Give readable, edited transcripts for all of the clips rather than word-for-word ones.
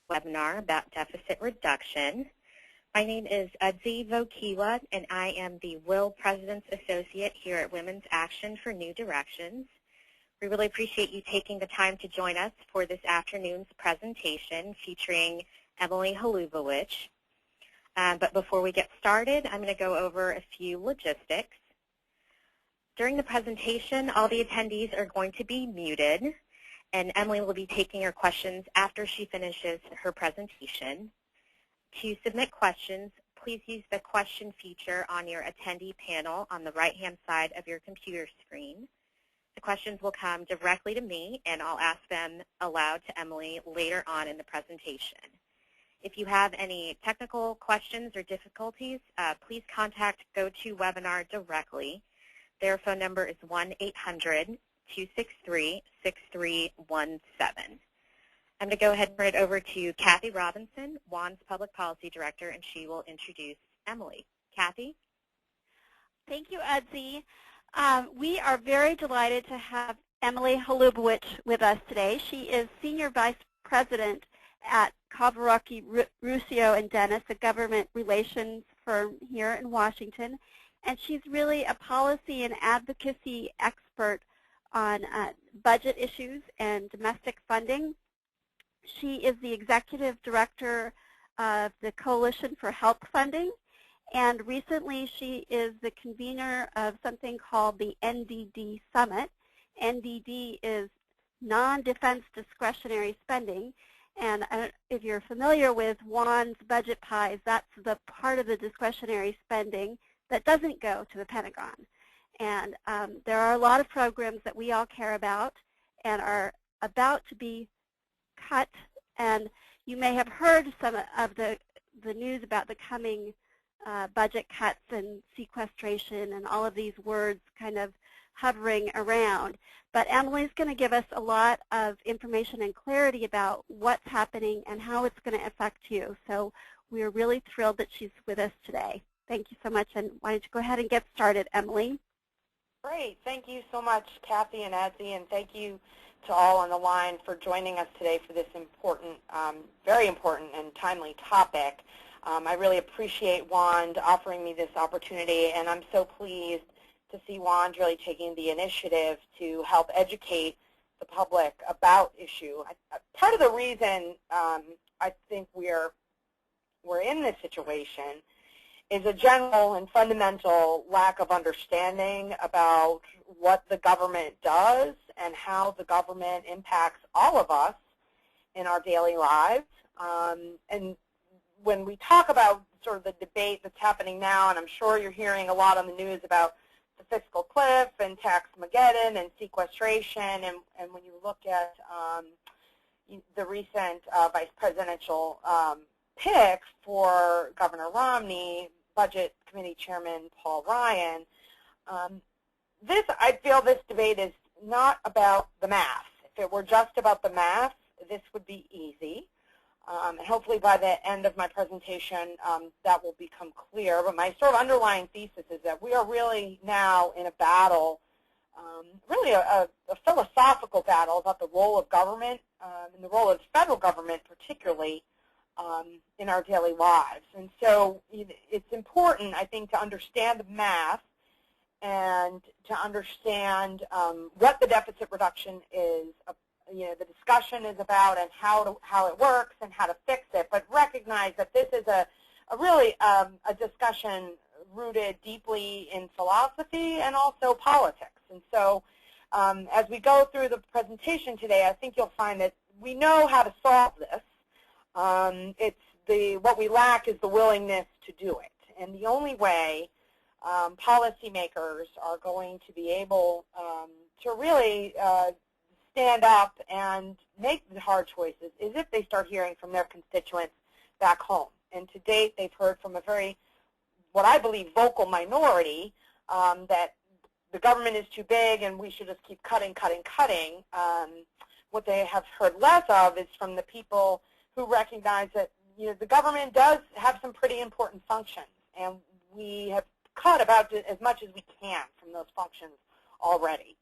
webinar about deficit reduction. My name is Udzi Vokiwa, and I am the Will President's Associate here at Women's Action for New Directions. We really appreciate you taking the time to join us for this afternoon's presentation featuring Emily Holubowich. But before we get started, I'm going to go over a few logistics. During the presentation, all the attendees are going to be muted, and Emily will be taking your questions after she finishes her presentation. To submit questions, please use the question feature on your attendee panel on the right-hand side of your computer screen. The questions will come directly to me, and I'll ask them aloud to Emily later on in the presentation. If you have any technical questions or difficulties, please contact GoToWebinar directly. Their phone number is 1-800-263-6317. I'm going to go ahead and turn it over to Kathy Robinson, WAN's Public Policy Director, and she will introduce Emily. Kathy? Thank you, Udzi. We are very delighted to have Emily Holubowich with us today. She is Senior Vice President at Kavarocki, Ruscio & Dennis, a government relations firm here in Washington. And she's really a policy and advocacy expert on budget issues and domestic funding. She is the executive director of the Coalition for Help Funding, and recently she is the convener of something called the NDD Summit. NDD is non-defense discretionary spending, and if you're familiar with WAN's budget pies, that's the part of the discretionary spending that doesn't go to the Pentagon. And there are a lot of programs that we all care about and are about to be cut. And you may have heard some of the news about the coming budget cuts and sequestration and all of these words kind of hovering around. But Emily's going to give us a lot of information and clarity about what's happening and how it's going to affect you. So we're really thrilled that she's with us today. Thank you so much, and why don't you go ahead and get started, Emily? Great. Thank you so much, Kathy and Udzi, and thank you to all on the line for joining us today for this important, very important and timely topic. I really appreciate WAN offering me this opportunity, and I'm so pleased to see WAN really taking the initiative to help educate the public about issue. Part of the reason I think we're in this situation is a general and fundamental lack of understanding about what the government does and how the government impacts all of us in our daily lives. And when we talk about sort of the debate that's happening now, and I'm sure you're hearing a lot on the news about the fiscal cliff and tax-mageddon and sequestration, and when you look at the recent vice presidential pick for Governor Romney, Budget Committee Chairman Paul Ryan, I feel this debate is not about the math. If it were just about the math, this would be easy. And hopefully by the end of my presentation, that will become clear. But my sort of underlying thesis is that we are really now in a battle, really a philosophical battle about the role of government and the role of the federal government particularly in our daily lives. And so it's important, I think, to understand the math and to understand what the deficit reduction is, the discussion is about, and how it works and how to fix it, but recognize that this is a discussion rooted deeply in philosophy and also politics. And so as we go through the presentation today, I think you'll find that we know how to solve this. What we lack is the willingness to do it. And the only way policymakers are going to be able to really stand up and make the hard choices is if they start hearing from their constituents back home. And to date, they've heard from a very, what I believe, vocal minority that the government is too big and we should just keep cutting, cutting, cutting. What they have heard less of is from the people who recognize that the government does have some pretty important functions, and we have cut about as much as we can from those functions already.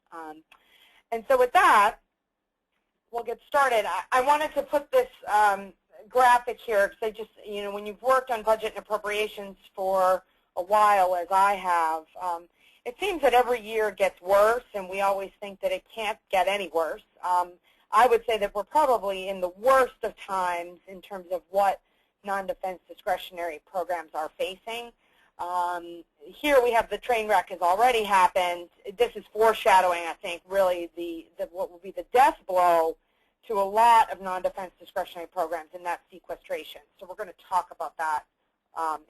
And so with that, we'll get started. I wanted to put this graphic here because I just, when you've worked on budget and appropriations for a while, as I have, it seems that every year gets worse, and we always think that it can't get any worse. I would say that we're probably in the worst of times in terms of what non-defense discretionary programs are facing. Here we have the train wreck has already happened. This is foreshadowing, I think, really what will be the death blow to a lot of non-defense discretionary programs, and that's sequestration. So we're going to talk about that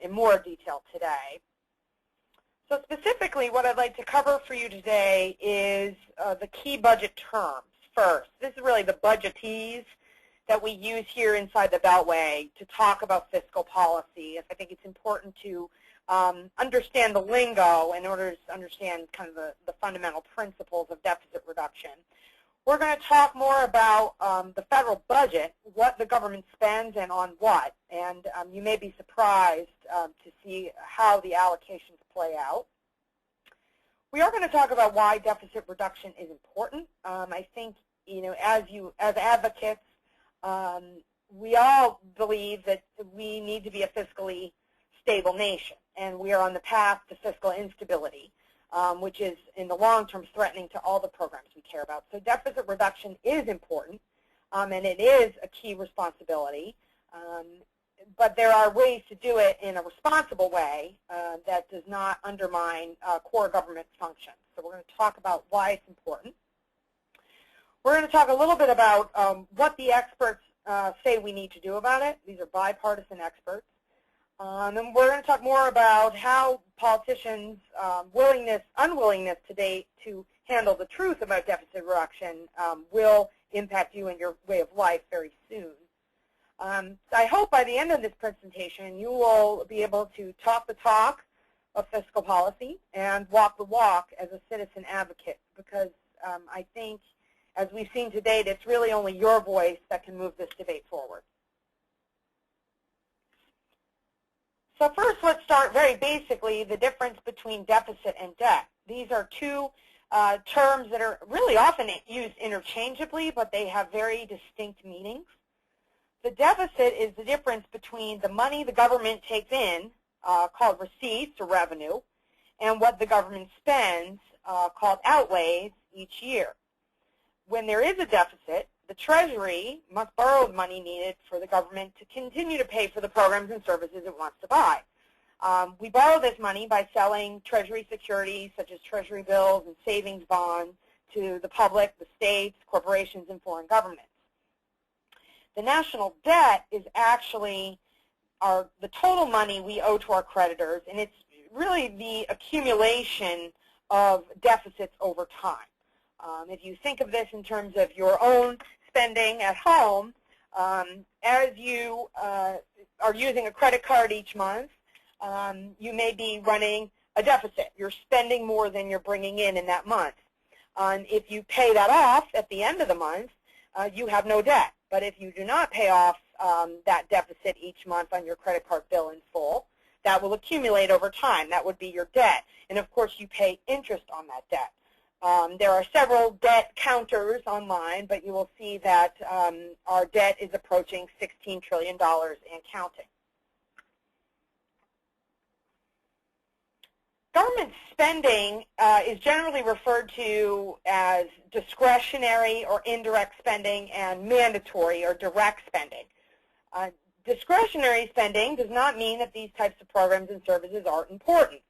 in more detail today. So specifically, what I'd like to cover for you today is the key budget terms first. This is really the budgetees that we use here inside the Beltway to talk about fiscal policy. I think it's important to understand the lingo in order to understand kind of the fundamental principles of deficit reduction. We're going to talk more about the federal budget, what the government spends and on what, and you may be surprised to see how the allocations play out. We are going to talk about why deficit reduction is important. I think, as advocates, we all believe that we need to be a fiscally stable nation, and we are on the path to fiscal instability, which is, in the long term, threatening to all the programs we care about. So deficit reduction is important, and it is a key responsibility, but there are ways to do it in a responsible way that does not undermine core government functions. So we're going to talk about why it's important. We're going to talk a little bit about what the experts say we need to do about it. These are bipartisan experts. And we're going to talk more about how politicians' unwillingness to date to handle the truth about deficit reduction will impact you and your way of life very soon. I hope by the end of this presentation you will be able to talk the talk of fiscal policy and walk the walk as a citizen advocate, because I think, as we've seen to date, it's really only your voice that can move this debate forward. So first, let's start very basically the difference between deficit and debt. These are two terms that are really often used interchangeably, but they have very distinct meanings. The deficit is the difference between the money the government takes in, called receipts or revenue, and what the government spends, called outlays, each year. When there is a deficit, the Treasury must borrow the money needed for the government to continue to pay for the programs and services it wants to buy. We borrow this money by selling Treasury securities such as Treasury bills and savings bonds to the public, the states, corporations, and foreign governments. The national debt is actually the total money we owe to our creditors, and it's really the accumulation of deficits over time. If you think of this in terms of your own spending at home, as you are using a credit card each month, you may be running a deficit. You're spending more than you're bringing in that month. If you pay that off at the end of the month, you have no debt. But if you do not pay off that deficit each month on your credit card bill in full, that will accumulate over time. That would be your debt. And, of course, you pay interest on that debt. There are several debt counters online, but you will see that our debt is approaching $16 trillion and counting. Government spending is generally referred to as discretionary or indirect spending and mandatory or direct spending. Discretionary spending does not mean that these types of programs and services aren't important.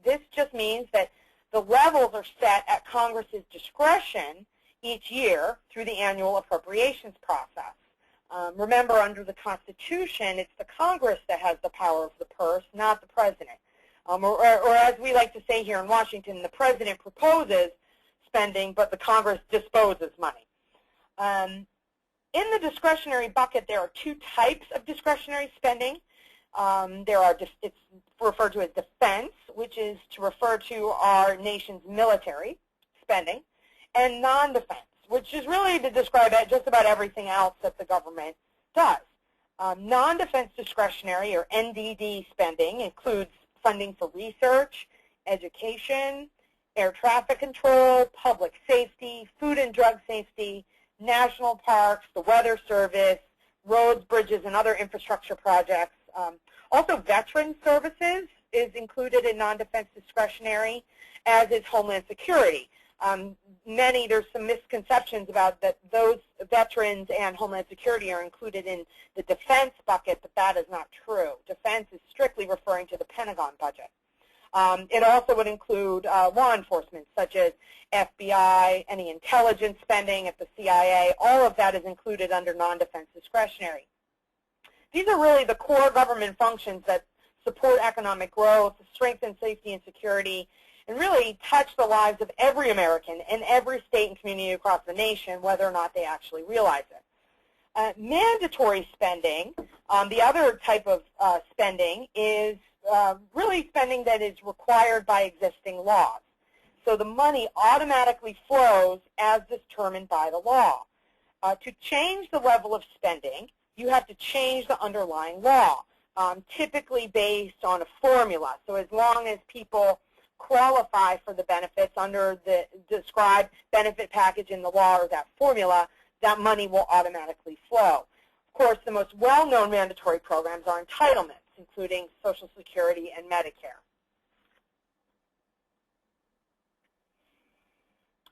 This just means that the levels are set at Congress's discretion each year through the annual appropriations process. Remember, under the Constitution, it's the Congress that has the power of the purse, not the President. Or as we like to say here in Washington, the President proposes spending, but the Congress disposes money. In the discretionary bucket, there are two types of discretionary spending. It's referred to as defense, which is to refer to our nation's military spending, and non-defense, which is really to describe just about everything else that the government does. Non-defense discretionary, or NDD spending, includes funding for research, education, air traffic control, public safety, food and drug safety, national parks, the weather service, roads, bridges, and other infrastructure projects. Also, veteran services is included in non-defense discretionary, as is Homeland Security. There's some misconceptions about that those veterans and Homeland Security are included in the defense bucket, but that is not true. Defense is strictly referring to the Pentagon budget. It also would include law enforcement, such as FBI, any intelligence spending at the CIA. All of that is included under non-defense discretionary. These are really the core government functions that support economic growth, strengthen safety and security, and really touch the lives of every American in every state and community across the nation, whether or not they actually realize it. Mandatory spending, the other type of spending, is really spending that is required by existing laws. So the money automatically flows as determined by the law. To change the level of spending, you have to change the underlying law, typically based on a formula. So as long as people qualify for the benefits under the described benefit package in the law or that formula, that money will automatically flow. Of course, the most well-known mandatory programs are entitlements, including Social Security and Medicare.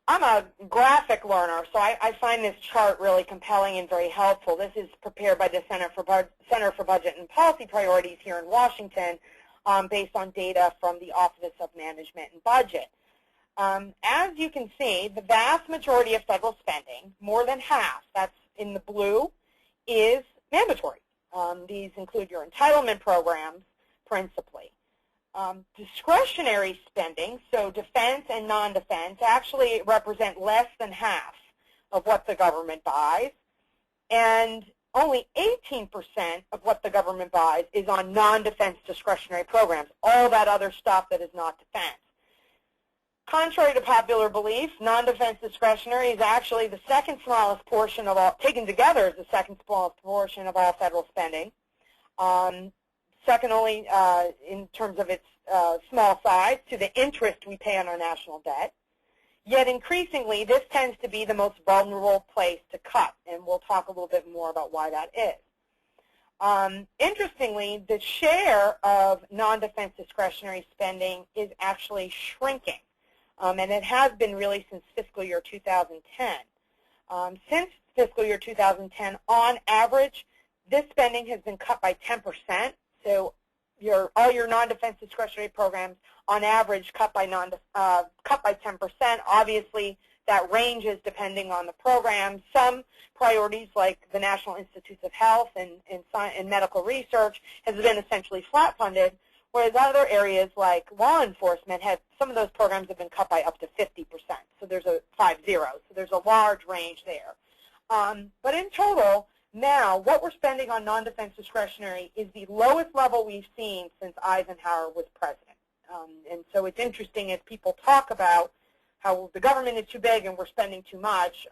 I'm a graphic learner, so I find this chart really compelling and very helpful. This is prepared by the Center for Budget and Policy Priorities here in Washington, based on data from the Office of Management and Budget. As you can see, the vast majority of federal spending, more than half, that's in the blue, is mandatory. These include your entitlement programs, principally. Discretionary spending, so defense and non-defense, actually represent less than half of what the government buys, and only 18% of what the government buys is on non-defense discretionary programs, all that other stuff that is not defense. Contrary to popular belief, non-defense discretionary is actually the second smallest portion of all, taken together is the second smallest portion of all federal spending. Second only in terms of its small size to the interest we pay on our national debt. Yet increasingly, this tends to be the most vulnerable place to cut, and we'll talk a little bit more about why that is. Interestingly, the share of non-defense discretionary spending is actually shrinking, and it has been really since fiscal year 2010. Since fiscal year 2010, on average, this spending has been cut by 10%. So all your non-defense discretionary programs, on average, cut by 10%. Obviously, that ranges depending on the program. Some priorities, like the National Institutes of Health and medical research, has been essentially flat funded, whereas other areas like law enforcement, some of those programs have been cut by up to 50%. So there's a 50. So there's a large range there. But in total, now, what we're spending on non-defense discretionary is the lowest level we've seen since Eisenhower was president. And so it's interesting as people talk about how the government is too big and we're spending too much.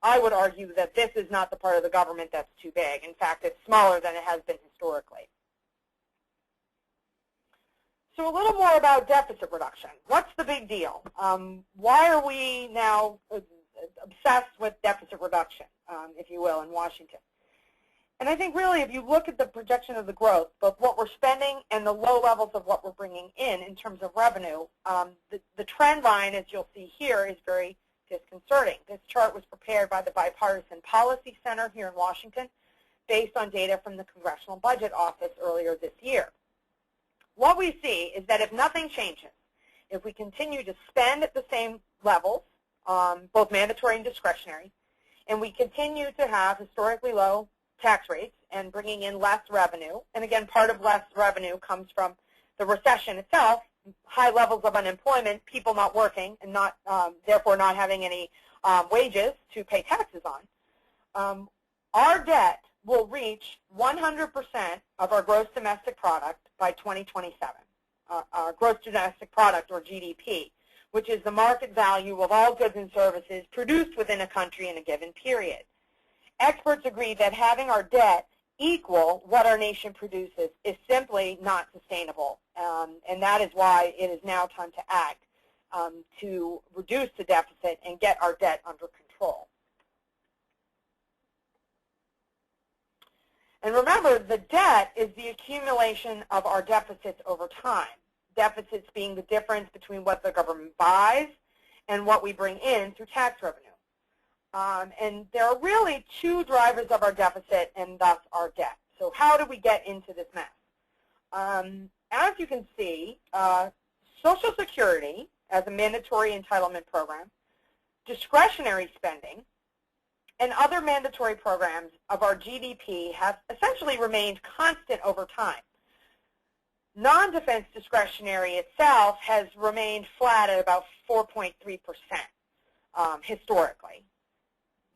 I would argue that this is not the part of the government that's too big. In fact, it's smaller than it has been historically. So a little more about deficit reduction. What's the big deal? Why are we now obsessed with deficit reduction, if you will, in Washington? And I think really if you look at the projection of the growth, both what we're spending and the low levels of what we're bringing in terms of revenue, the trend line, as you'll see here, is very disconcerting. This chart was prepared by the Bipartisan Policy Center here in Washington based on data from the Congressional Budget Office earlier this year. What we see is that if nothing changes, if we continue to spend at the same levels, both mandatory and discretionary, and we continue to have historically low tax rates and bringing in less revenue, and again, part of less revenue comes from the recession itself, high levels of unemployment, people not working, and not therefore not having any wages to pay taxes on, our debt will reach 100% of our gross domestic product by 2027, our gross domestic product, or GDP, which is the market value of all goods and services produced within a country in a given period. Experts agree that having our debt equal what our nation produces is simply not sustainable, and that is why it is now time to act to reduce the deficit and get our debt under control. And remember, the debt is the accumulation of our deficits over time. Deficits being the difference between what the government buys and what we bring in through tax revenue. And there are really two drivers of our deficit and thus our debt. So how do we get into this mess? As you can see, Social Security as a mandatory entitlement program, discretionary spending, and other mandatory programs of our GDP have essentially remained constant over time. Non-defense discretionary itself has remained flat at about 4.3% historically.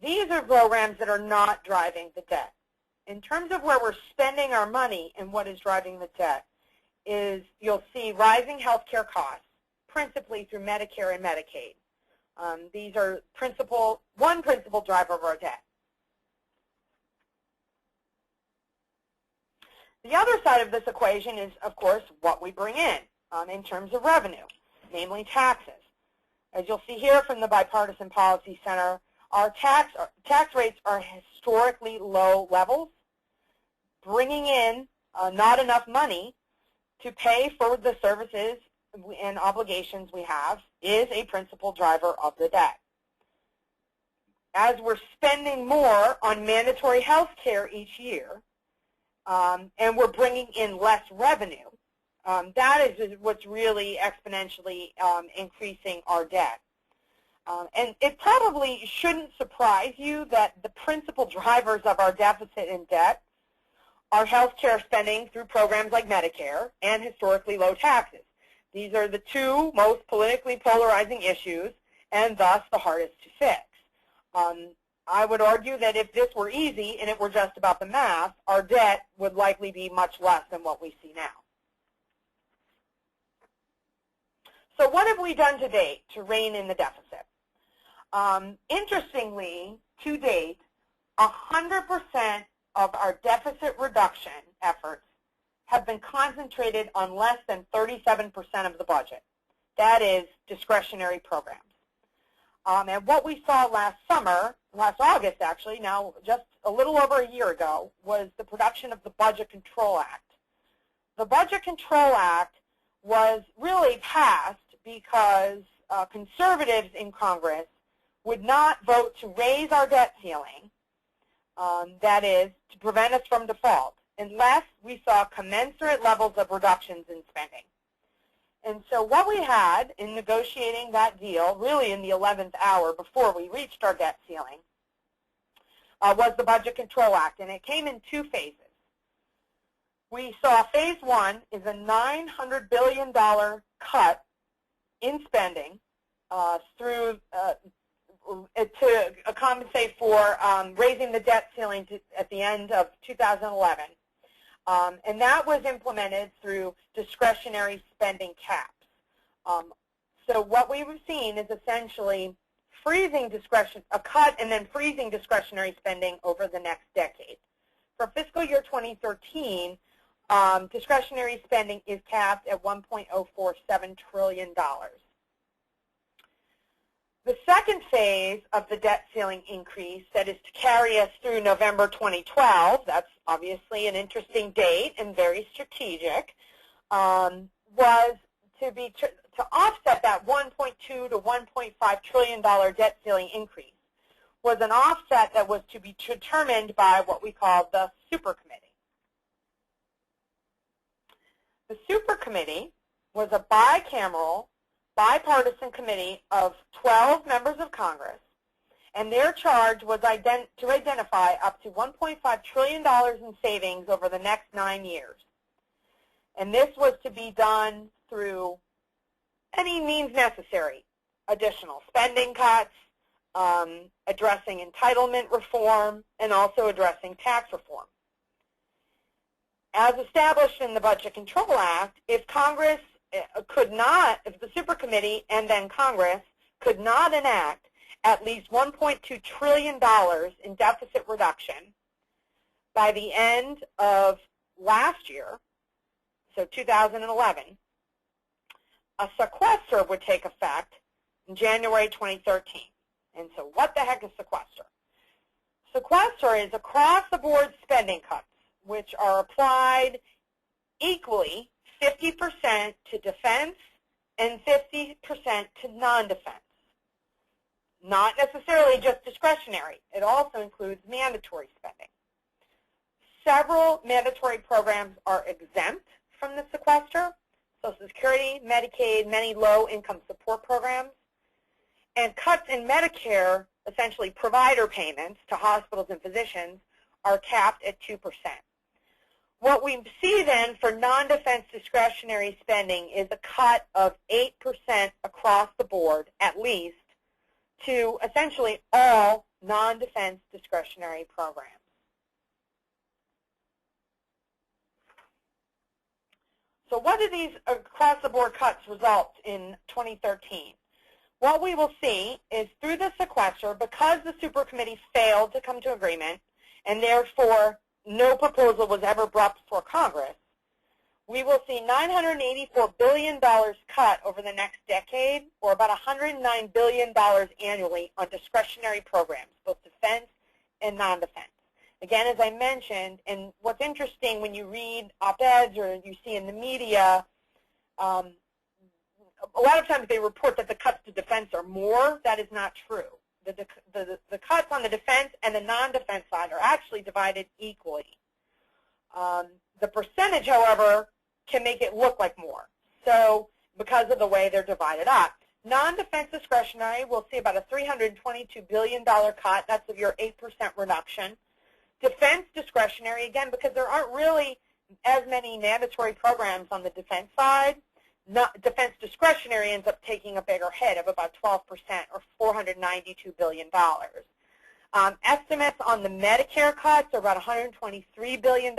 These are programs that are not driving the debt. In terms of where we're spending our money and what is driving the debt is you'll see rising health care costs, principally through Medicare and Medicaid. These are one principal driver of our debt. The other side of this equation is, of course, what we bring in terms of revenue, namely taxes. As you'll see here from the Bipartisan Policy Center, our tax rates are historically low levels, bringing in not enough money to pay for the services and obligations we have is a principal driver of the debt. As we're spending more on mandatory health care each year, and we're bringing in less revenue, that is what's really exponentially increasing our debt. And it probably shouldn't surprise you that the principal drivers of our deficit and debt are health care spending through programs like Medicare and historically low taxes. These are the two most politically polarizing issues and thus the hardest to fix. I would argue that if this were easy and it were just about the math, our debt would likely be much less than what we see now. So what have we done to date to rein in the deficit? Interestingly, to date, 100% of our deficit reduction efforts have been concentrated on less than 37% of the budget. That is discretionary programs. And what we saw last August actually, now just a little over a year ago, was the production of the Budget Control Act. The Budget Control Act was really passed because conservatives in Congress would not vote to raise our debt ceiling, that is, to prevent us from default, unless we saw commensurate levels of reductions in spending. And so what we had in negotiating that deal, really in the 11th hour before we reached our debt ceiling, was the Budget Control Act, and it came in two phases. We saw phase one is a $900 billion cut in spending to compensate for raising the debt ceiling at the end of 2011. And that was implemented through discretionary spending caps. So what we've seen is essentially a cut and then freezing discretionary spending over the next decade. For fiscal year 2013, discretionary spending is capped at $1.047 trillion. The second phase of the debt ceiling increase, that is to carry us through November 2012, that's obviously an interesting date and very strategic, was to offset that $1.2 to $1.5 trillion debt ceiling increase, was an offset that was to be determined by what we call the Super Committee. The Super Committee was a bicameral, bipartisan committee of 12 members of Congress, and their charge was to identify up to $1.5 trillion in savings over the next 9 years. And this was to be done through any means necessary, additional spending cuts, addressing entitlement reform, and also addressing tax reform. As established in the Budget Control Act, if the Super Committee and then Congress could not enact at least $1.2 trillion in deficit reduction by the end of last year, so 2011, a sequester would take effect in January 2013. And so what the heck is sequester? Sequester is across-the-board spending cuts which are applied equally, 50% to defense and 50% to non-defense. Not necessarily just discretionary. It also includes mandatory spending. Several mandatory programs are exempt from the sequester: Social Security, Medicaid, many low-income support programs. And cuts in Medicare, essentially provider payments to hospitals and physicians, are capped at 2%. What we see then for non-defense discretionary spending is a cut of 8% across the board, at least, to essentially all non-defense discretionary programs. So what do these across-the-board cuts result in 2013? What we will see is through the sequester, because the supercommittee failed to come to agreement, and therefore no proposal was ever brought before Congress, we will see $984 billion cut over the next decade, or about $109 billion annually on discretionary programs, both defense and non-defense. Again, as I mentioned, and what's interesting when you read op-eds or you see in the media, a lot of times they report that the cuts to defense are more. That is not true. The cuts on the defense and the non-defense side are actually divided equally. The percentage, however, can make it look like more, so because of the way they're divided up. Non-defense discretionary, we'll see about a $322 billion cut. That's of your 8% reduction. Defense discretionary, again, because there aren't really as many mandatory programs on the defense side, defense discretionary ends up taking a bigger hit of about 12%, or $492 billion. Estimates on the Medicare cuts are about $123 billion.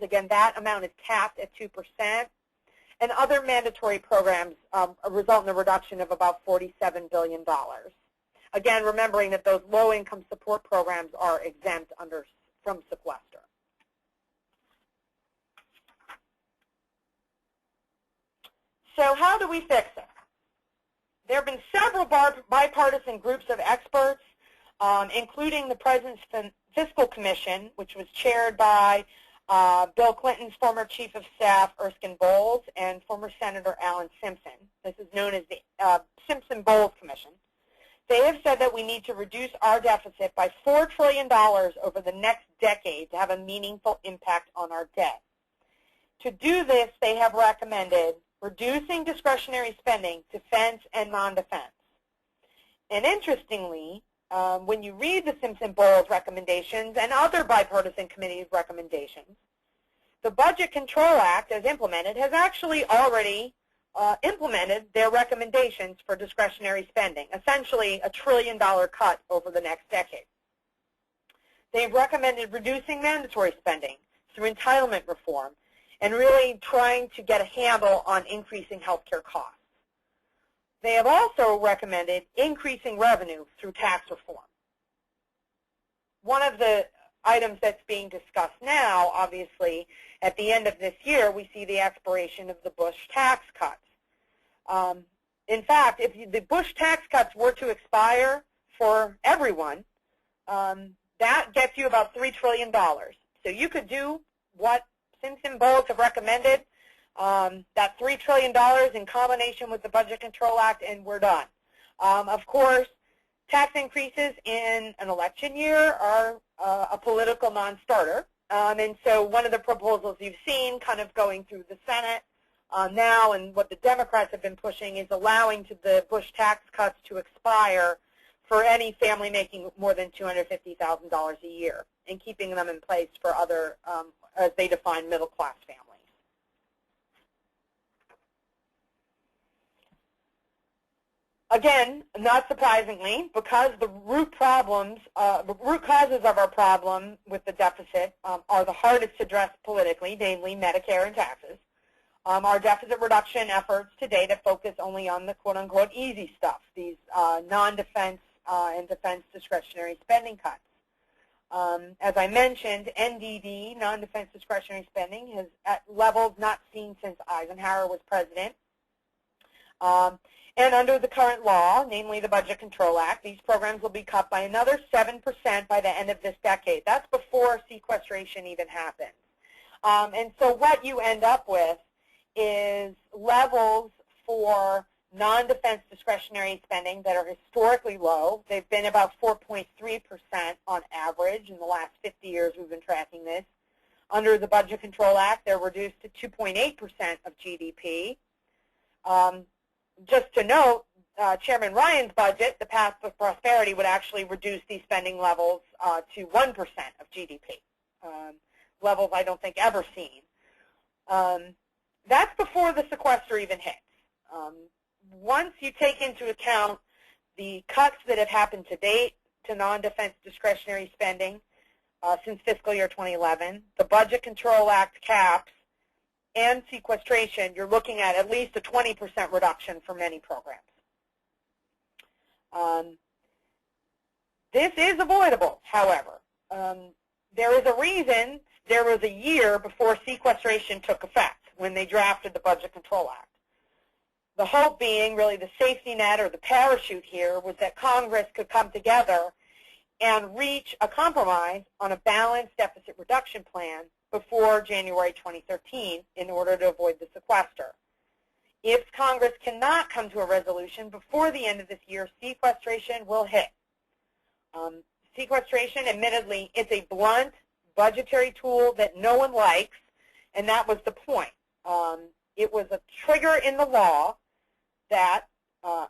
Again, that amount is capped at 2%. And other mandatory programs result in a reduction of about $47 billion. Again, remembering that those low-income support programs are exempt from sequester. So how do we fix it? There have been several bipartisan groups of experts, including the President's Fiscal Commission, which was chaired by Bill Clinton's former Chief of Staff, Erskine Bowles, and former Senator Alan Simpson. This is known as the Simpson-Bowles Commission. They have said that we need to reduce our deficit by $4 trillion over the next decade to have a meaningful impact on our debt. To do this, they have recommended reducing discretionary spending, defense and non-defense. And interestingly, when you read the Simpson-Bowles recommendations and other bipartisan committees' recommendations, the Budget Control Act, as implemented, has actually already implemented their recommendations for discretionary spending, essentially a $1 trillion cut over the next decade. They've recommended reducing mandatory spending through entitlement reform and really trying to get a handle on increasing health care costs. They have also recommended increasing revenue through tax reform. One of the items that's being discussed now, obviously, at the end of this year, we see the expiration of the Bush tax cuts. In fact, if the Bush tax cuts were to expire for everyone, that gets you about $3 trillion. So you could do what Simpson-Bowles have recommended, that $3 trillion in combination with the Budget Control Act, and we're done. Of course, tax increases in an election year are a political non-starter. And so one of the proposals you've seen kind of going through the Senate now, and what the Democrats have been pushing, is allowing the Bush tax cuts to expire for any family making more than $250,000 a year, and keeping them in place for other, as they define, middle-class families. Again, not surprisingly, because the root causes of our problem with the deficit are the hardest to address politically, namely Medicare and taxes. Our deficit reduction efforts to date have focused only on the quote-unquote easy stuff, these non-defense and defense discretionary spending cuts. As I mentioned, NDD, non-defense discretionary spending, has at levels not seen since Eisenhower was president. And under the current law, namely the Budget Control Act, these programs will be cut by another 7% by the end of this decade. That's before sequestration even happens. And so what you end up with is levels for non-defense discretionary spending that are historically low. They've been about 4.3% on average in the last 50 years we've been tracking this. Under the Budget Control Act, they're reduced to 2.8% of GDP. Just to note, Chairman Ryan's budget, the Path to Prosperity, would actually reduce these spending levels to 1% of GDP, levels I don't think ever seen. That's before the sequester even hits. Once you take into account the cuts that have happened to date to non-defense discretionary spending since fiscal year 2011, the Budget Control Act caps, and sequestration, you're looking at least a 20% reduction for many programs. This is avoidable, however. There is a reason there was a year before sequestration took effect when they drafted the Budget Control Act. The hope being, really the safety net or the parachute here, was that Congress could come together and reach a compromise on a balanced deficit reduction plan before January 2013 in order to avoid the sequester. If Congress cannot come to a resolution before the end of this year, sequestration will hit. Sequestration, admittedly, is a blunt budgetary tool that no one likes, and that was the point. It was a trigger in the law that,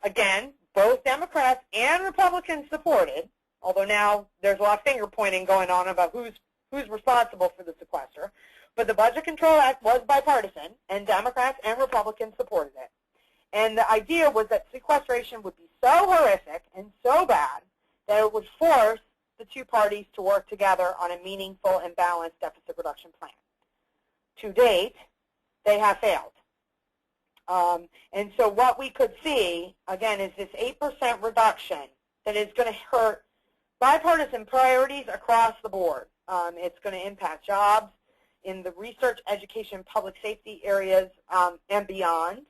again, both Democrats and Republicans supported, although now there's a lot of finger-pointing going on about who's responsible for the sequester. But the Budget Control Act was bipartisan, and Democrats and Republicans supported it. And the idea was that sequestration would be so horrific and so bad that it would force the two parties to work together on a meaningful and balanced deficit reduction plan. To date, they have failed. And so what we could see, again, is this 8% reduction that is going to hurt bipartisan priorities across the board. It's going to impact jobs in the research, education, public safety areas and beyond.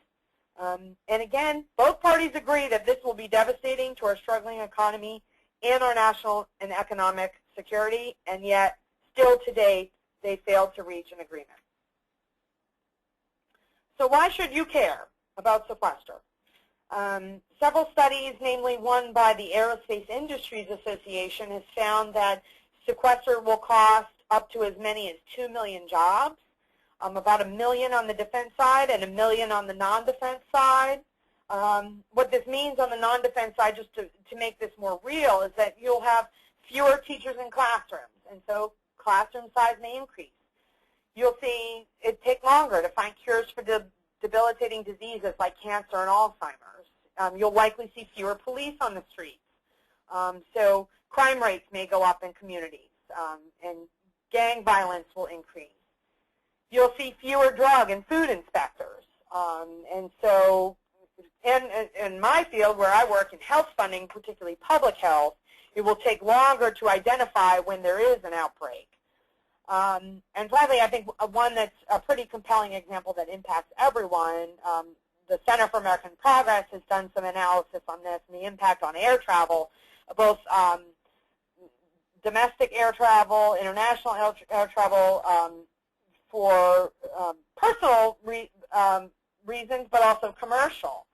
And again, both parties agree that this will be devastating to our struggling economy and our national and economic security, and yet still to date they failed to reach an agreement. So why should you care about sequester? Several studies, namely one by the Aerospace Industries Association, has found that sequester will cost up to as many as 2 million jobs, about 1 million on the defense side and 1 million on the non-defense side. What this means on the non-defense side, just to make this more real, is that you'll have fewer teachers in classrooms, and so classroom size may increase. You'll see it take longer to find cures for debilitating diseases like cancer and Alzheimer's. You'll likely see fewer police on the streets. So crime rates may go up in communities, and gang violence will increase. You'll see fewer drug and food inspectors. And so in my field where I work in health funding, particularly public health, it will take longer to identify when there is an outbreak. And finally, I think one that's a pretty compelling example that impacts everyone, the Center for American Progress has done some analysis on this and the impact on air travel, both domestic air travel, international air travel for personal reasons, but also commercial.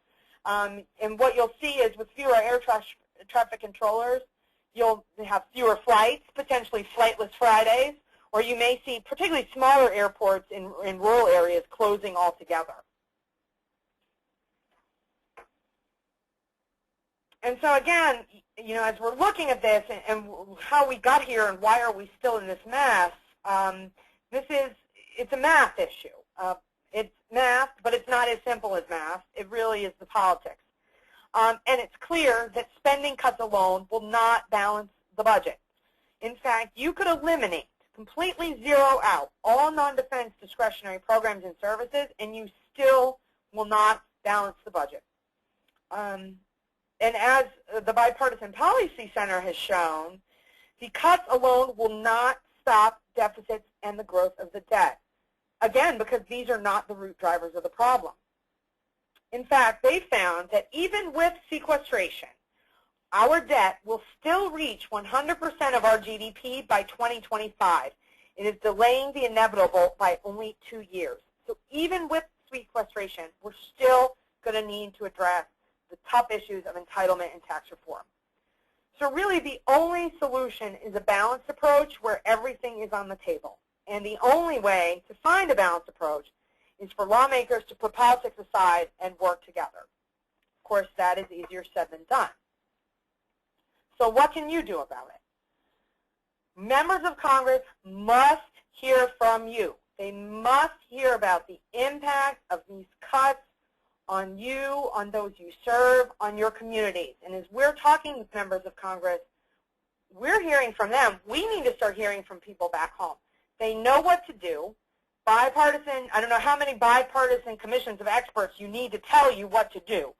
And what you'll see is with fewer air traffic controllers, you'll have fewer flights, potentially flightless Fridays, or you may see particularly smaller airports in rural areas closing altogether. And so again, you know, as we're looking at this and how we got here and why are we still in this mess, it's a math issue. It's math, but it's not as simple as math. It really is the politics. And it's clear that spending cuts alone will not balance the budget. In fact, you could eliminate, completely zero out all non-defense discretionary programs and services, and you still will not balance the budget. And as the Bipartisan Policy Center has shown, the cuts alone will not stop deficits and the growth of the debt. Again, because these are not the root drivers of the problem. In fact, they found that even with sequestration, our debt will still reach 100% of our GDP by 2025. It is delaying the inevitable by only 2 years. So even with sequestration, we're still going to need to address the tough issues of entitlement and tax reform. So really the only solution is a balanced approach where everything is on the table. And the only way to find a balanced approach is for lawmakers to put politics aside and work together. Of course, that is easier said than done. So what can you do about it? Members of Congress must hear from you. They must hear about the impact of these cuts on you, on those you serve, on your communities. And as we're talking with members of Congress, we're hearing from them. We need to start hearing from people back home. They know what to do. Bipartisan, I don't know how many bipartisan commissions of experts you need to tell you what to do.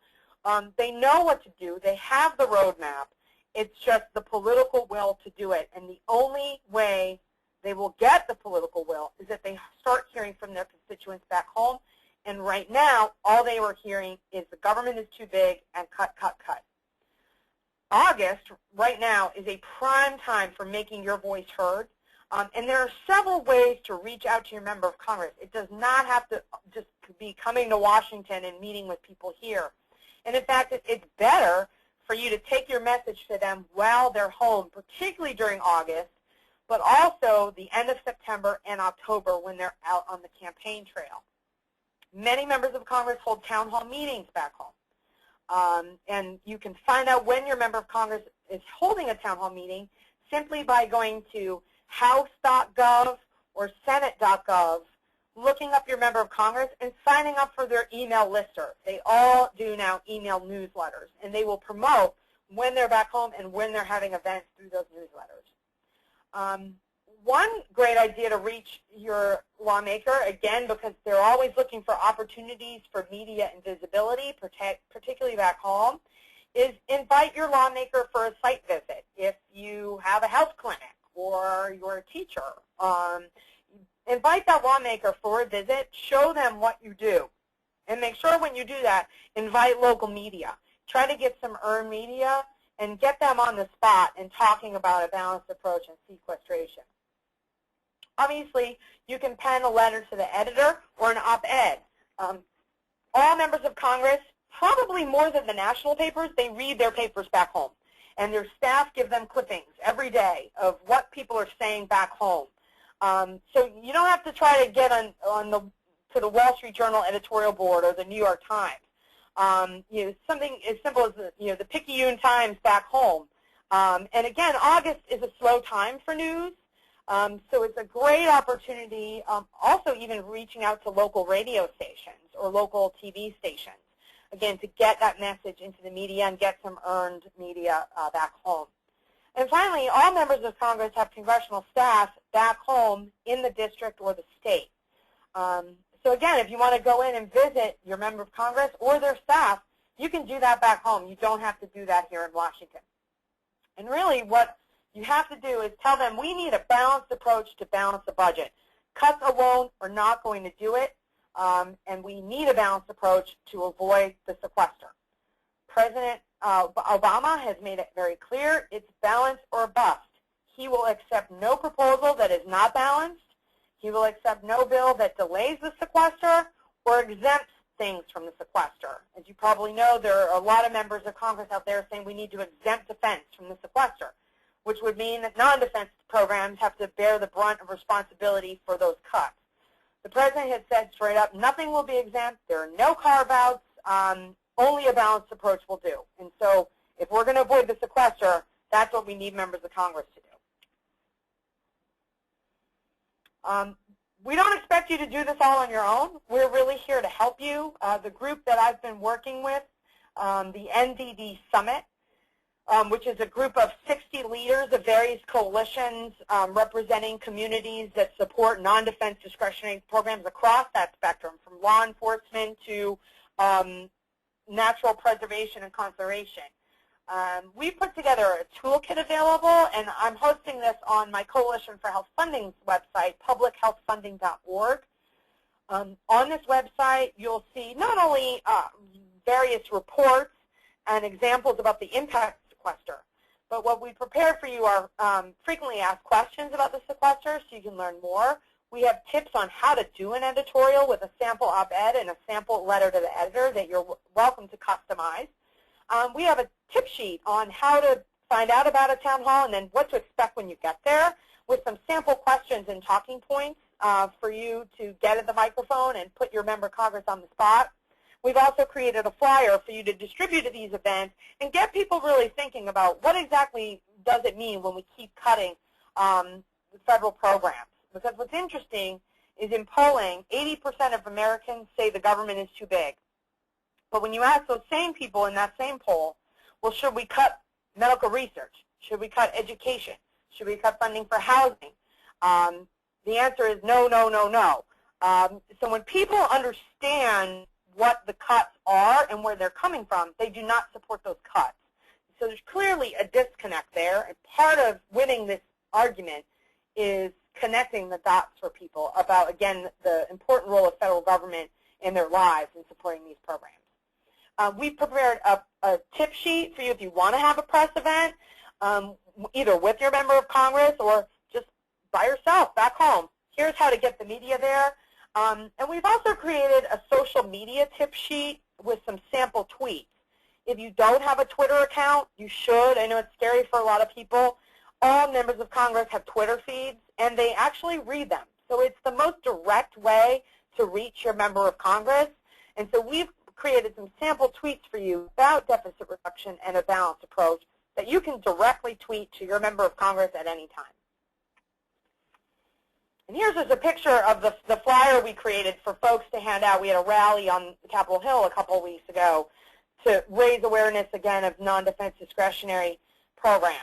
They know what to do. They have the roadmap. It's just the political will to do it. And the only way they will get the political will is that they start hearing from their constituents back home. And right now, all they were hearing is the government is too big and cut, cut, cut. August, right now, is a prime time for making your voice heard. And there are several ways to reach out to your member of Congress. It does not have to just be coming to Washington and meeting with people here. And in fact, it's better for you to take your message to them while they're home, particularly during August, but also the end of September and October when they're out on the campaign trail. Many members of Congress hold town hall meetings back home. And you can find out when your member of Congress is holding a town hall meeting simply by going to house.gov or senate.gov, looking up your member of Congress, and signing up for their email listserv. They all do now email newsletters, and they will promote when they're back home and when they're having events through those newsletters. One great idea to reach your lawmaker, again, because they're always looking for opportunities for media and visibility, particularly back home, is invite your lawmaker for a site visit. If you have a health clinic or you're a teacher, invite that lawmaker for a visit, show them what you do, and make sure when you do that, invite local media. Try to get some earned media and get them on the spot and talking about a balanced approach and sequestration. Obviously, you can pen a letter to the editor or an op-ed. All members of Congress, probably more than the national papers, they read their papers back home. And their staff give them clippings every day of what people are saying back home. So you don't have to try to get to the Wall Street Journal editorial board or the New York Times. Something as simple as the Picayune Times back home. And again, August is a slow time for news. So it's a great opportunity, also even reaching out to local radio stations or local TV stations, again, to get that message into the media and get some earned media back home. And finally, all members of Congress have congressional staff back home in the district or the state. So again, if you want to go in and visit your member of Congress or their staff, you can do that back home. You don't have to do that here in Washington. And really what you have to do is tell them we need a balanced approach to balance the budget. Cuts alone are not going to do it, and we need a balanced approach to avoid the sequester. President Obama has made it very clear it's balance or bust. He will accept no proposal that is not balanced. He will accept no bill that delays the sequester or exempts things from the sequester. As you probably know, there are a lot of members of Congress out there saying we need to exempt defense from the sequester, which would mean that non-defense programs have to bear the brunt of responsibility for those cuts. The President has said straight up, nothing will be exempt. There are no carve-outs. Only a balanced approach will do. And so if we're going to avoid the sequester, that's what we need members of Congress to do. We don't expect you to do this all on your own. We're really here to help you. The group that I've been working with, the NDD Summit, which is a group of 60 leaders of various coalitions representing communities that support non-defense discretionary programs across that spectrum, from law enforcement to natural preservation and conservation. We put together a toolkit available, and I'm hosting this on my Coalition for Health Funding's website, publichealthfunding.org. On this website, you'll see not only various reports and examples about the impact of sequester, But what we prepared for you are frequently asked questions about the sequester so you can learn more. We have tips on how to do an editorial with a sample op-ed and a sample letter to the editor that you're welcome to customize. We have a tip sheet on how to find out about a town hall and then what to expect when you get there, with some sample questions and talking points for you to get at the microphone and put your member of Congress on the spot. We've also created a flyer for you to distribute at these events and get people really thinking about what exactly does it mean when we keep cutting federal programs. Because what's interesting is in polling, 80% of Americans say the government is too big. But when you ask those same people in that same poll, well, should we cut medical research? Should we cut education? Should we cut funding for housing? The answer is no, no, no, no. So when people understand what the cuts are and where they're coming from, they do not support those cuts. So there's clearly a disconnect there. And part of winning this argument is connecting the dots for people about, again, the important role of federal government in their lives in supporting these programs. We've prepared a tip sheet for you if you want to have a press event, either with your member of Congress or just by yourself back home. Here's how to get the media there. And we've also created a social media tip sheet with some sample tweets. If you don't have a Twitter account, you should. I know it's scary for a lot of people. All members of Congress have Twitter feeds, and they actually read them. So it's the most direct way to reach your member of Congress. And so we've created some sample tweets for you about deficit reduction and a balanced approach that you can directly tweet to your member of Congress at any time. And here's just a picture of the flyer we created for folks to hand out. We had a rally on Capitol Hill a couple of weeks ago to raise awareness, again, of non-defense discretionary programs.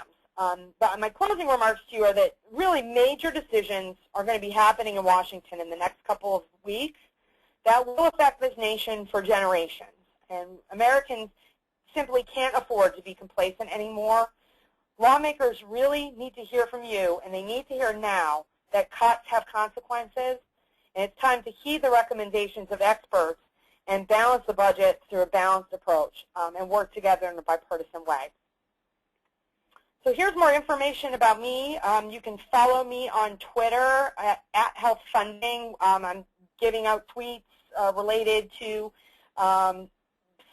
But my closing remarks to you are that really major decisions are going to be happening in Washington in the next couple of weeks that will affect this nation for generations. And Americans simply can't afford to be complacent anymore. Lawmakers really need to hear from you, and they need to hear now that cuts have consequences, and it's time to heed the recommendations of experts and balance the budget through a balanced approach and work together in a bipartisan way. So here's more information about me. You can follow me on Twitter at @healthfunding. I'm giving out tweets related to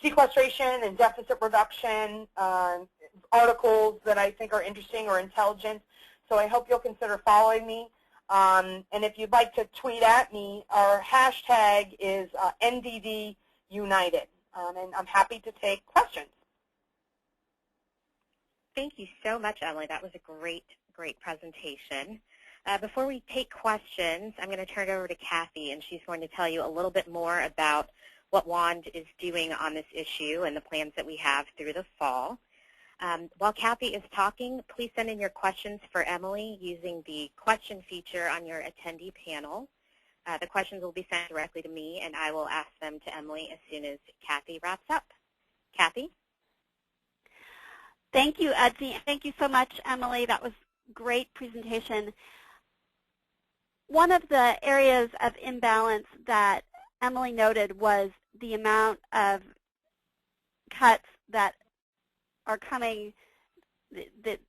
sequestration and deficit reduction, articles that I think are interesting or intelligent. So I hope you'll consider following me. And if you'd like to tweet at me, our hashtag is NDD United. And I'm happy to take questions. Thank you so much, Emily. That was a great, great presentation. Before we take questions, I'm going to turn it over to Kathy, and she's going to tell you a little bit more about what WAND is doing on this issue and the plans that we have through the fall. While Kathy is talking, please send in your questions for Emily using the question feature on your attendee panel. The questions will be sent directly to me, and I will ask them to Emily as soon as Kathy wraps up. Kathy? Thank you, Etsy. Thank you so much, Emily. That was a great presentation. One of the areas of imbalance that Emily noted was the amount of cuts that are coming. The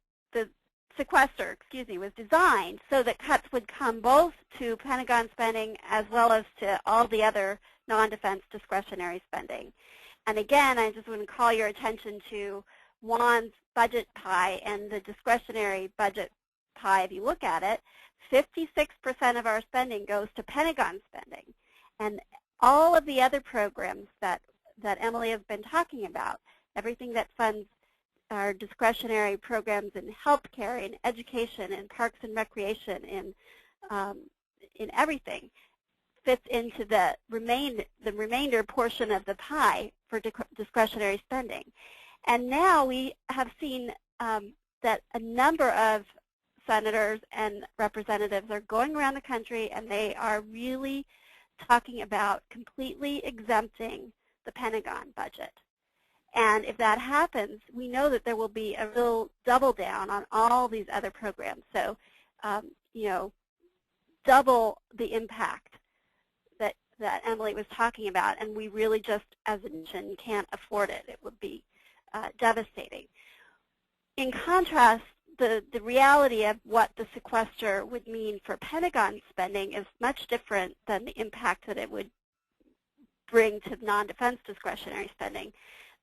sequester, was designed so that cuts would come both to Pentagon spending as well as to all the other non-defense discretionary spending. And again, I just want to call your attention to WAND's budget pie and the discretionary budget pie. If you look at it, 56% of our spending goes to Pentagon spending. And all of the other programs that Emily has been talking about, everything that funds our discretionary programs in healthcare, in education, in parks and recreation, in everything, fits into the remainder portion of the pie for discretionary spending. And now we have seen that a number of senators and representatives are going around the country, and they are really talking about completely exempting the Pentagon budget. And if that happens, we know that there will be a real double down on all these other programs. So, double the impact that Emily was talking about, and we really just, as a nation, can't afford it. It would be devastating. in contrast, the reality of what the sequester would mean for Pentagon spending is much different than the impact that it would bring to non-defense discretionary spending.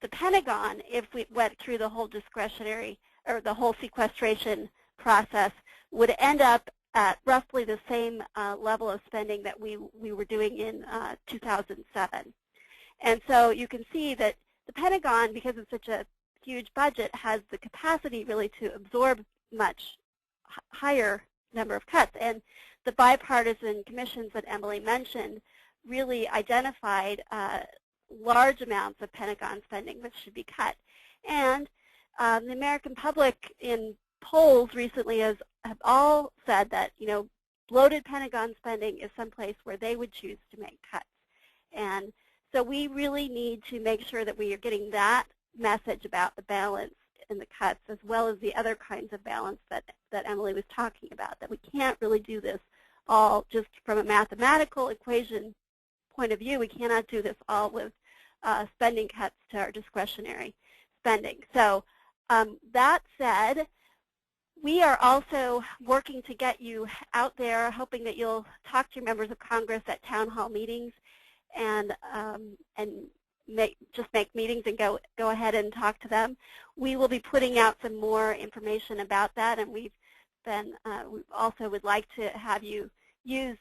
The Pentagon, if we went through the whole discretionary or the whole sequestration process, would end up at roughly the same level of spending that we were doing in 2007. And so you can see that the Pentagon, because it's such a huge budget, has the capacity really to absorb much higher number of cuts. And the bipartisan commissions that Emily mentioned really identified large amounts of Pentagon spending which should be cut. And the American public in polls recently have all said that, bloated Pentagon spending is someplace where they would choose to make cuts. And so we really need to make sure that we are getting that message about the balance in the cuts, as well as the other kinds of balance that Emily was talking about, that we can't really do this all just from a mathematical equation point of view. We cannot do this all with spending cuts to our discretionary spending. So that said, we are also working to get you out there, hoping that you'll talk to your members of Congress at town hall meetings and just make meetings and go ahead and talk to them. We will be putting out some more information about that, and we also would like to have you use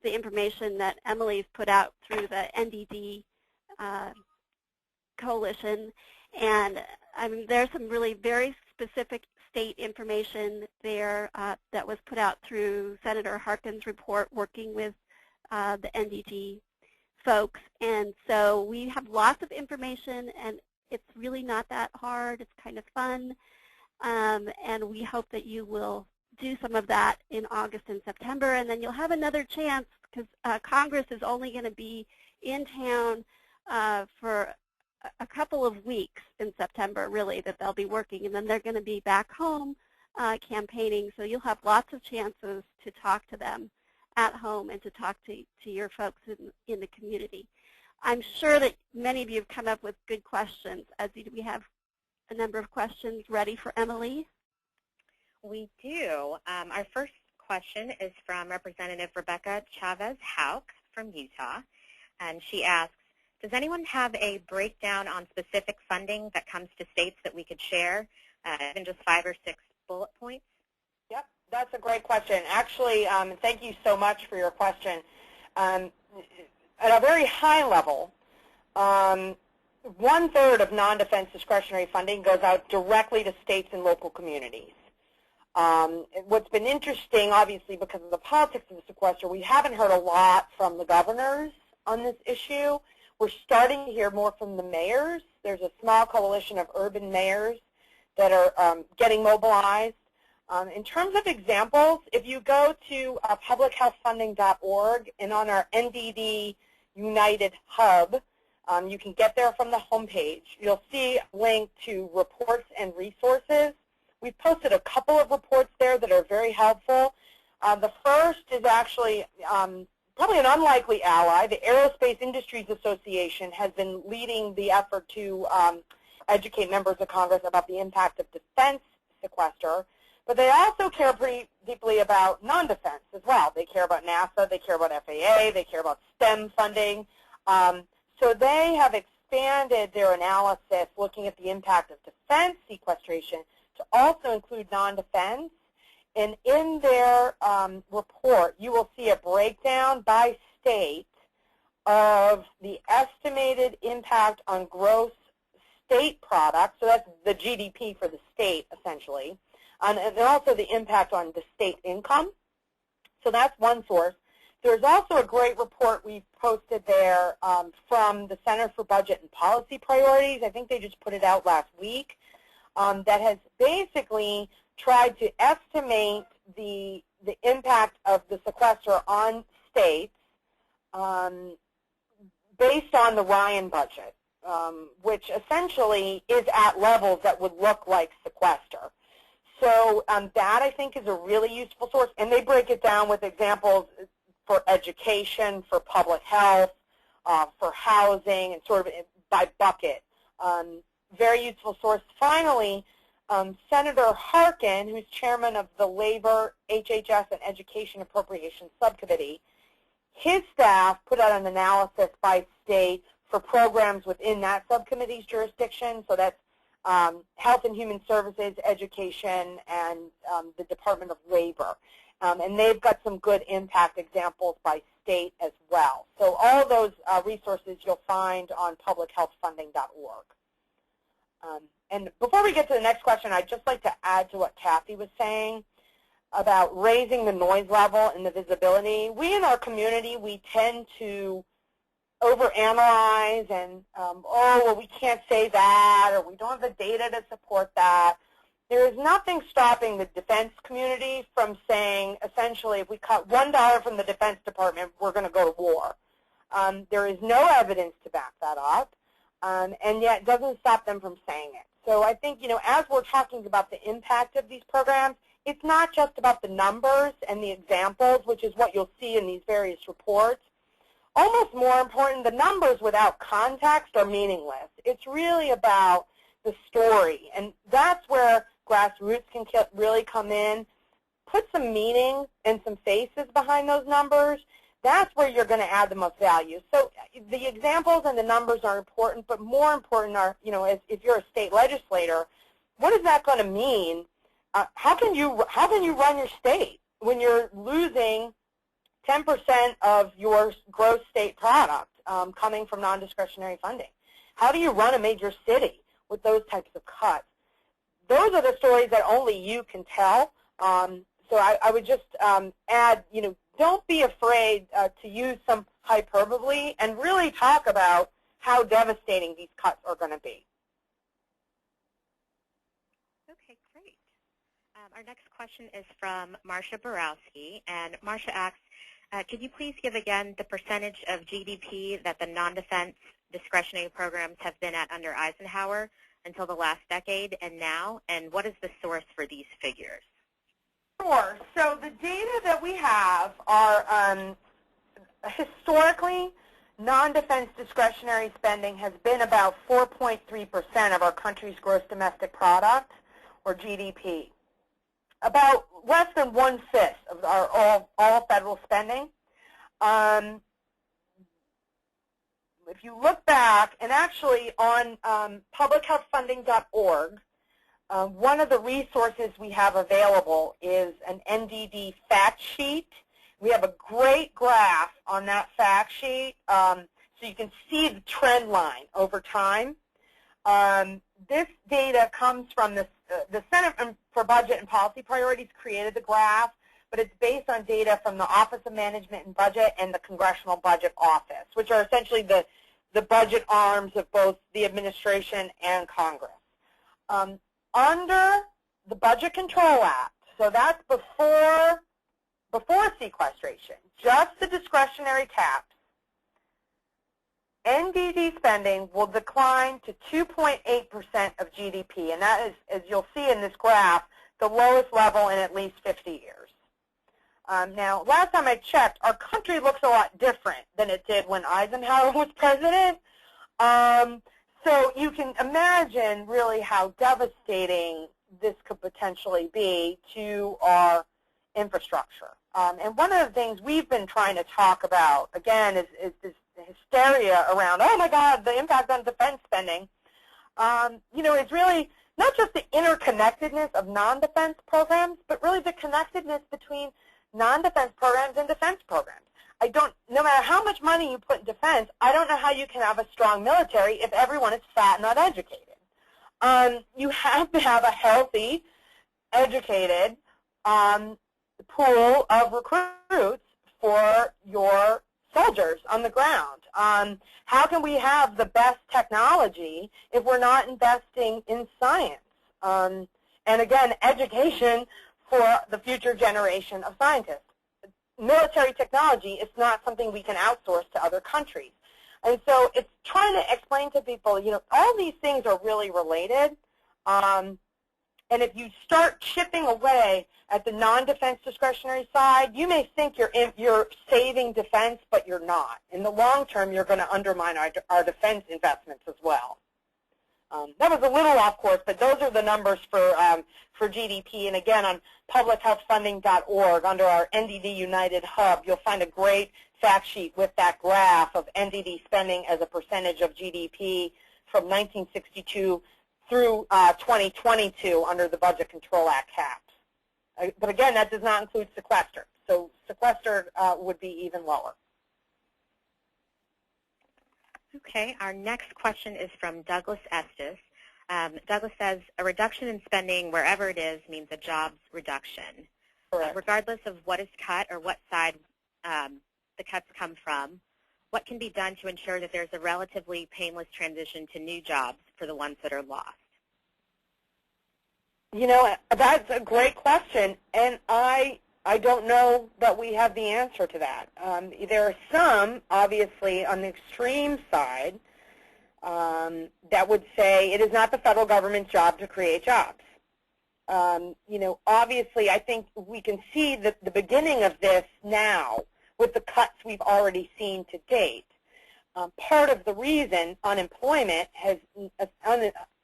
the information that Emily's put out through the NDD coalition. And there's some really very specific state information there that was put out through Senator Harkin's report working with the NDD folks. And so we have lots of information, and it's really not that hard. It's kind of fun. And we hope that you will do some of that in August and September, and then you'll have another chance, because Congress is only going to be in town for a couple of weeks in September, really, that they'll be working, and then they're going to be back home campaigning, so you'll have lots of chances to talk to them at home and to talk to your folks in the community. I'm sure that many of you have come up with good questions. Do we have a number of questions ready for Emily? We do. Our first question is from Representative Rebecca Chavez-Hauk from Utah, and she asks, does anyone have a breakdown on specific funding that comes to states that we could share, even just 5 or 6 bullet points? Yep, that's a great question. Actually, thank you so much for your question. At a very high level, 1/3 of non-defense discretionary funding goes out directly to states and local communities. What's been interesting, obviously, because of the politics of the sequester, we haven't heard a lot from the governors on this issue. We're starting to hear more from the mayors. There's a small coalition of urban mayors that are getting mobilized. In terms of examples, if you go to publichealthfunding.org and on our NDD United Hub, you can get there from the homepage. You'll see a link to reports and resources. We've posted a couple of reports there that are very helpful. The first is actually probably an unlikely ally. The Aerospace Industries Association has been leading the effort to educate members of Congress about the impact of defense sequester, but they also care pretty deeply about non-defense as well. They care about NASA, they care about FAA, they care about STEM funding. So they have expanded their analysis looking at the impact of defense sequestration to also include non-defense. And in their report, you will see a breakdown by state of the estimated impact on gross state product, so that's the GDP for the state, essentially, and also the impact on the state income. So that's one source. There's also a great report we've posted there from the Center for Budget and Policy Priorities. I think they just put it out last week. That has basically tried to estimate the impact of the sequester on states based on the Ryan budget, which essentially is at levels that would look like sequester. So that, I think, is a really useful source, and they break it down with examples for education, for public health, for housing, and sort of by bucket. Very useful source. Finally, Senator Harkin, who's chairman of the Labor, HHS, and Education Appropriations Subcommittee, his staff put out an analysis by state for programs within that subcommittee's jurisdiction. So that's Health and Human Services, Education, and the Department of Labor. And they've got some good impact examples by state as well. So all of those resources you'll find on publichealthfunding.org. And before we get to the next question, I'd just like to add to what Kathy was saying about raising the noise level and the visibility. We in our community, we tend to overanalyze and, oh, well, we can't say that, or we don't have the data to support that. There is nothing stopping the defense community from saying, essentially, if we cut $1 from the Defense Department, we're going to go to war. There is no evidence to back that up, and yet it doesn't stop them from saying it. So I think, as we're talking about the impact of these programs, it's not just about the numbers and the examples, which is what you'll see in these various reports. Almost more important, the numbers without context are meaningless. It's really about the story, and that's where grassroots can really come in. Put some meaning and some faces behind those numbers. That's where you're going to add the most value. So the examples and the numbers are important, but more important are, if you're a state legislator, what is that going to mean? How can you run your state when you're losing 10% of your gross state product coming from non-discretionary funding? How do you run a major city with those types of cuts? Those are the stories that only you can tell. So I would just add, don't be afraid to use some hyperbole and really talk about how devastating these cuts are going to be. Okay, great. Our next question is from Marcia Borowski, and Marcia asks, could you please give again the percentage of GDP that the non-defense discretionary programs have been at under Eisenhower until the last decade and now, and what is the source for these figures? Sure. So the data that we have are historically, non-defense discretionary spending has been about 4.3% of our country's gross domestic product, or GDP. About less than 1/5 of our all federal spending. If you look back, and actually on publichealthfunding.org, one of the resources we have available is an NDD fact sheet. We have a great graph on that fact sheet, so you can see the trend line over time. This data comes from the Center for Budget and Policy Priorities created the graph, but it's based on data from the Office of Management and Budget and the Congressional Budget Office, which are essentially the budget arms of both the administration and Congress. Under the Budget Control Act, so that's before sequestration, just the discretionary caps, NDD spending will decline to 2.8% of GDP, and that is, as you'll see in this graph, the lowest level in at least 50 years. Now, last time I checked, our country looks a lot different than it did when Eisenhower was president. So you can imagine really how devastating this could potentially be to our infrastructure. And one of the things we've been trying to talk about, again, is this hysteria around, oh my God, the impact on defense spending. It's really not just the interconnectedness of non-defense programs, but really the connectedness between non-defense programs and defense programs. No matter how much money you put in defense, I don't know how you can have a strong military if everyone is fat and not educated. You have to have a healthy, educated pool of recruits for your soldiers on the ground. How can we have the best technology if we're not investing in science? And again, education for the future generation of scientists. Military technology is not something we can outsource to other countries. And so it's trying to explain to people, all these things are really related. And if you start chipping away at the non-defense discretionary side, you may think you're saving defense, but you're not. In the long term, you're going to undermine our defense investments as well. That was a little off course, but those are the numbers for GDP. And again, on publichealthfunding.org, under our NDD United Hub, you'll find a great fact sheet with that graph of NDD spending as a percentage of GDP from 1962 through 2022 under the Budget Control Act caps. But again, that does not include sequester. So sequester would be even lower. Okay, our next question is from Douglas Estes. Douglas says, a reduction in spending wherever it is means a jobs reduction. Regardless of what is cut or what side the cuts come from, what can be done to ensure that there's a relatively painless transition to new jobs for the ones that are lost? You know, that's a great question, and I don't know that we have the answer to that. There are some, obviously, on the extreme side that would say it is not the federal government's job to create jobs. You know, obviously, I think we can see the beginning of this now with the cuts we've already seen to date. Part of the reason unemployment has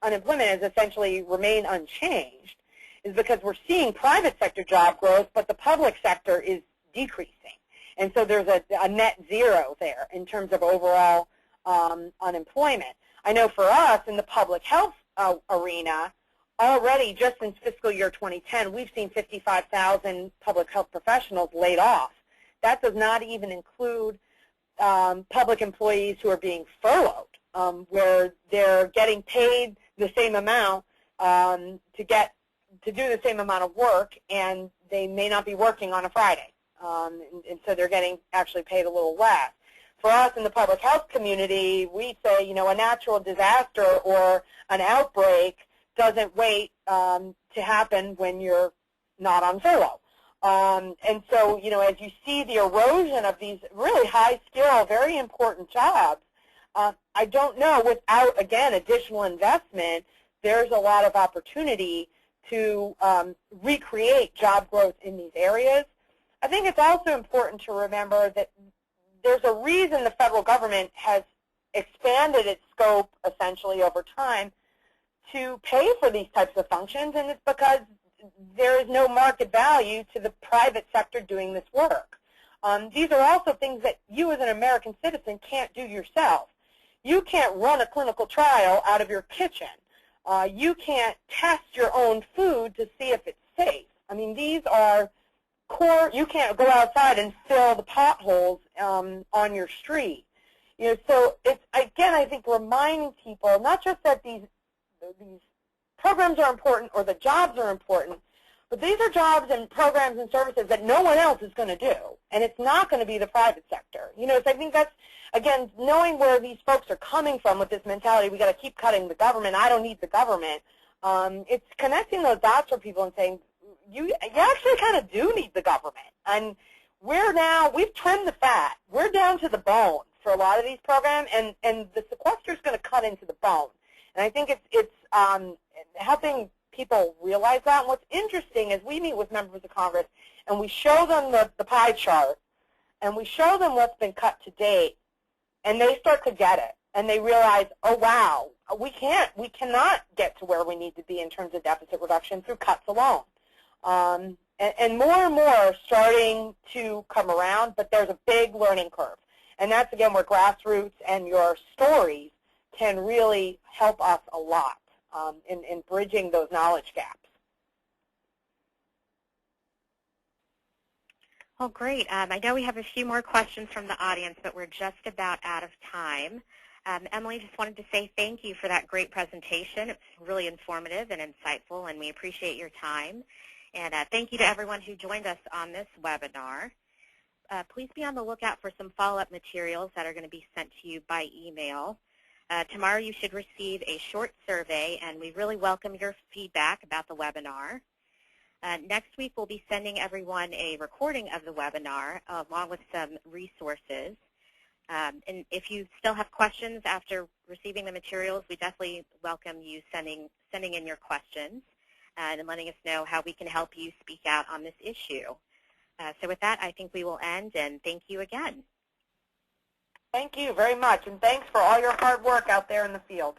essentially remained unchanged is because we're seeing private sector job growth, but the public sector is decreasing. And so there's a net zero there in terms of overall unemployment. I know for us in the public health arena, already just since fiscal year 2010, we've seen 55,000 public health professionals laid off. That does not even include public employees who are being furloughed, where they're getting paid the same amount to do the same amount of work, and they may not be working on a Friday, and so they're getting actually paid a little less. For us in the public health community, we say, you know, a natural disaster or an outbreak doesn't wait to happen when you're not on furlough. And so, you know, as you see the erosion of these really high-skill, very important jobs, I don't know, without, again, additional investment, there's a lot of opportunity to recreate job growth in these areas. I think it's also important to remember that there's a reason the federal government has expanded its scope, essentially, over time to pay for these types of functions, and it's because there is no market value to the private sector doing this work. These are also things that you as an American citizen can't do yourself. You can't run a clinical trial out of your kitchen. You can't test your own food to see if it's safe. I mean, these are core. You can't go outside and fill the potholes on your street. You know, so it's, again, I think reminding people not just that these programs are important or the jobs are important, but these are jobs and programs and services that no one else is going to do, and it's not going to be the private sector. You know, so I think that's, again, knowing where these folks are coming from with this mentality, we got to keep cutting the government, I don't need the government. It's connecting those dots for people and saying, you actually kind of do need the government. And we've trimmed the fat. We're down to the bone for a lot of these programs, and the sequester is going to cut into the bone. And I think it's helping people realize that. And what's interesting is we meet with members of Congress, and we show them the pie chart, and we show them what's been cut to date, and they start to get it. And they realize, oh, wow, we cannot get to where we need to be in terms of deficit reduction through cuts alone. And more are starting to come around, but there's a big learning curve. And that's, again, where grassroots and your stories can really help us a lot in bridging those knowledge gaps. Well, great. I know we have a few more questions from the audience, but we're just about out of time. Emily, just wanted to say thank you for that great presentation. It's really informative and insightful, and we appreciate your time. And thank you to everyone who joined us on this webinar. Please be on the lookout for some follow-up materials that are going to be sent to you by email. Tomorrow you should receive a short survey, and we really welcome your feedback about the webinar. Next week we'll be sending everyone a recording of the webinar along with some resources. And if you still have questions after receiving the materials, we definitely welcome you sending in your questions and letting us know how we can help you speak out on this issue. So with that, I think we will end, and thank you again. Thank you very much, and thanks for all your hard work out there in the field.